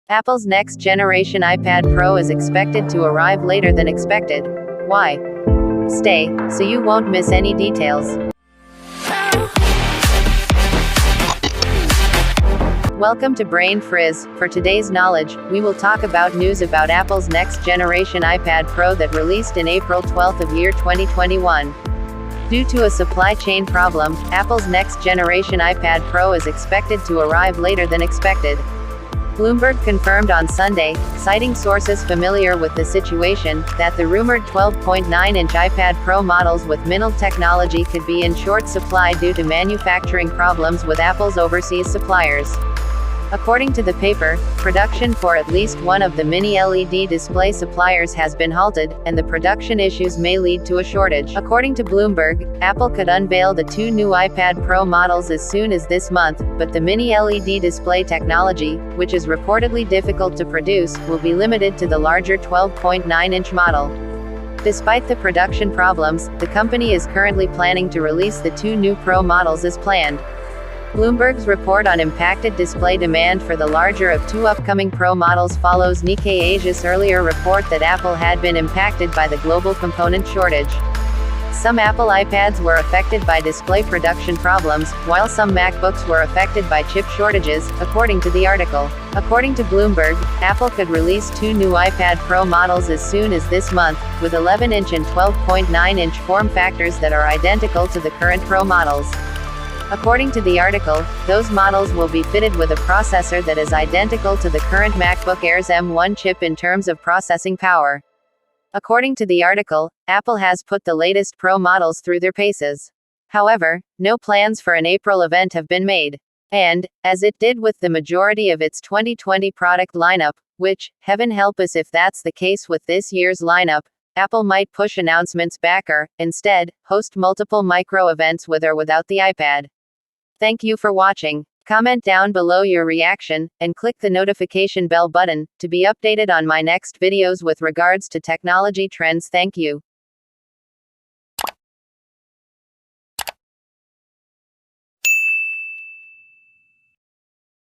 Apple's next generation iPad Pro is expected to arrive later than expected. Why? Stay, so you won't miss any details. Welcome to Brain Friz. For today's knowledge, we will talk about news about Apple's next generation iPad Pro that released in April 12 of year 2021. Due to a supply chain problem, Apple's next generation iPad Pro is expected to arrive later than expected. Bloomberg confirmed on Sunday, citing sources familiar with the situation, that the rumored 12.9-inch iPad Pro models with MiniLED technology could be in short supply due to manufacturing problems with Apple's overseas suppliers. According to the paper, production for at least one of the mini-LED display suppliers has been halted, and the production issues may lead to a shortage. According to Bloomberg, Apple could unveil the two new iPad Pro models as soon as this month, but the mini-LED display technology, which is reportedly difficult to produce, will be limited to the larger 12.9-inch model. Despite the production problems, the company is currently planning to release the two new Pro models as planned. Bloomberg's report on impacted display demand for the larger of two upcoming Pro models follows Nikkei Asia's earlier report that Apple had been impacted by the global component shortage. Some Apple iPads were affected by display production problems, while some MacBooks were affected by chip shortages, according to the article. According to Bloomberg, Apple could release two new iPad Pro models as soon as this month, with 11-inch and 12.9-inch form factors that are identical to the current Pro models. According to the article, those models will be fitted with a processor that is identical to the current MacBook Air's M1 chip in terms of processing power. According to the article, Apple has put the latest Pro models through their paces. However, no plans for an April event have been made. And, as it did with the majority of its 2020 product lineup, which, heaven help us if that's the case with this year's lineup, Apple might push announcements back or, instead, host multiple micro events with or without the iPad. Thank you for watching. Comment down below your reaction, and click the notification bell button, to be updated on my next videos with regards to technology trends. Thank you.